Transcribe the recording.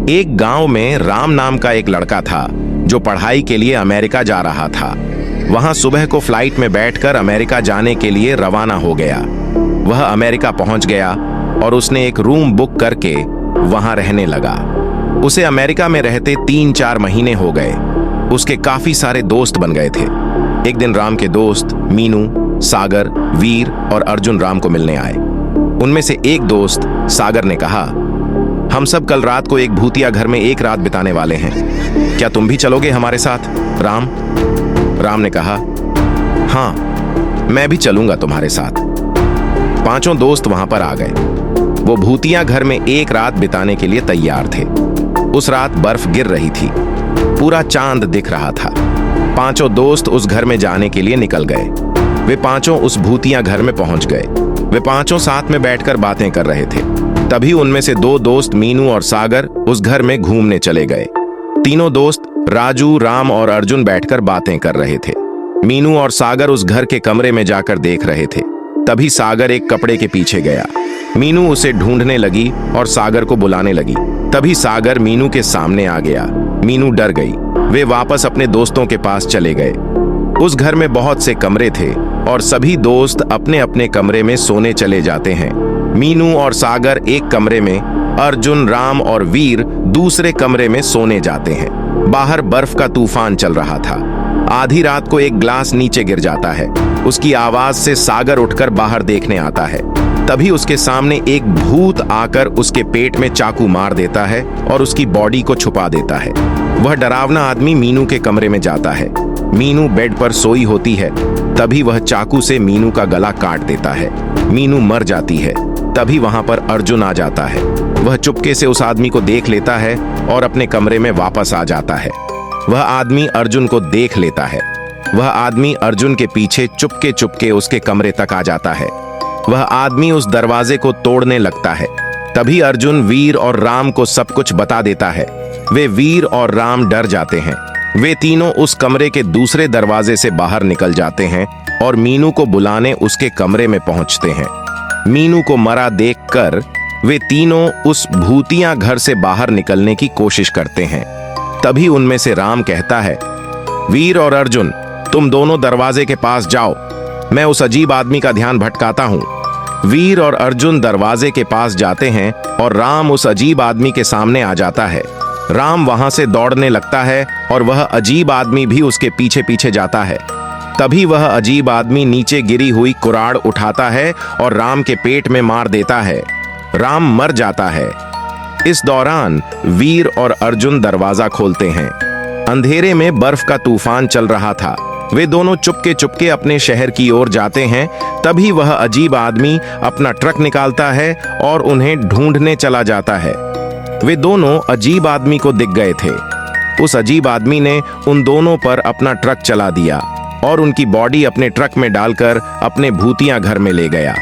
एक गांव में राम नाम का एक लड़का था जो पढ़ाई के लिए अमेरिका जा रहा था। वहां सुबह को फ्लाइट में बैठकर अमेरिका जाने के लिए रवाना हो गया। वह अमेरिका पहुंच गया और उसने एक रूम बुक करके वहां रहने लगा। उसे अमेरिका में रहते 3-4 महीने हो गए। उसके काफी सारे दोस्त बन गए थे। एक दिन राम के दोस्त मीनू, सागर, वीर और अर्जुन राम को मिलने आए। उनमें से एक दोस्त सागर ने कहा, हम सब कल रात को एक भूतिया घर में एक रात बिताने वाले हैं, क्या तुम भी चलोगे हमारे साथ? राम ने कहा, हाँ, मैं भी चलूंगा तुम्हारे साथ। 5 दोस्त वहां पर आ गए। वो भूतिया घर में एक रात बिताने के लिए तैयार थे। उस रात बर्फ गिर रही थी, पूरा चांद दिख रहा था। 5 दोस्त उस घर में जाने के लिए निकल गए। वे 5 उस भूतिया घर में पहुंच गए। वे 5 साथ में बैठकर बातें कर रहे थे। तभी उनमें से 2 दोस्त मीनू और सागर उस घर में घूमने चले गए। तीनों दोस्त राजू, राम और अर्जुन बैठकर बातें कर रहे थे। मीनू और सागर उस घर के कमरे में जाकर देख रहे थे। तभी सागर एक कपड़े के पीछे गया। मीनू उसे ढूंढने लगी और सागर को बुलाने लगी। तभी सागर मीनू के सामने आ गया। मीनू डर गई। वे वापस अपने दोस्तों के पास चले गए। उस घर में बहुत से कमरे थे और सभी दोस्त अपने अपने कमरे में सोने चले जाते हैं। मीनू और सागर एक कमरे में, अर्जुन, राम और वीर दूसरे कमरे में सोने जाते हैं। बाहर बर्फ का तूफान चल रहा था। आधी रात को एक ग्लास नीचे गिर जाता है। उसकी आवाज से सागर उठकर बाहर देखने आता है। तभी उसके सामने एक भूत आकर उसके पेट में चाकू मार देता है और उसकी बॉडी को छुपा देता है। वह डरावना आदमी मीनू के कमरे में जाता है। मीनू बेड पर सोई होती है। तभी वह चाकू से मीनू का गला काट देता है। मीनू मर जाती है। तभी वहां पर अर्जुन आ जाता है। वह चुपके से उस आदमी को देख लेता है और अपने कमरे में वापस आ जाता है। वह आदमी अर्जुन को देख लेता है। वह आदमी अर्जुन के पीछे चुपके चुपके उसके कमरे तक आ जाता है। वह आदमी उस दरवाजे को तोड़ने लगता है। तभी अर्जुन वीर और राम को सब कुछ बता देता है। वे वीर और राम डर जाते हैं। वे तीनों उस कमरे के दूसरे दरवाजे से बाहर निकल जाते हैं और मीनू को बुलाने उसके कमरे में पहुंचते हैं। मीनू को मरा देखकर वे तीनों उस भूतिया घर से बाहर निकलने की कोशिश करते हैं। तभी उनमें से राम कहता है, वीर और अर्जुन, तुम दोनों दरवाजे के पास जाओ, मैं उस अजीब आदमी का ध्यान भटकाता हूं। वीर और अर्जुन दरवाजे के पास जाते हैं और राम उस अजीब आदमी के सामने आ जाता है। राम वहां से दौड़ने लगता है और वह अजीब आदमी भी उसके पीछे पीछे जाता है। तभी वह अजीब आदमी नीचे गिरी हुई कुराड़ उठाता है और राम के पेट में मार देता है। राम मर जाता है। इस दौरान वीर और अर्जुन दरवाजा खोलते हैं। अंधेरे में बर्फ का तूफान चल रहा था। वे दोनों चुपके चुपके अपने शहर की ओर जाते हैं। तभी वह अजीब आदमी अपना ट्रक निकालता है और उन्हें ढूंढने चला जाता है। वे दोनों अजीब आदमी को दिख गए थे। उस अजीब आदमी ने उन दोनों पर अपना ट्रक चला दिया और उनकी बॉडी अपने ट्रक में डालकर अपने भूतिया घर में ले गया।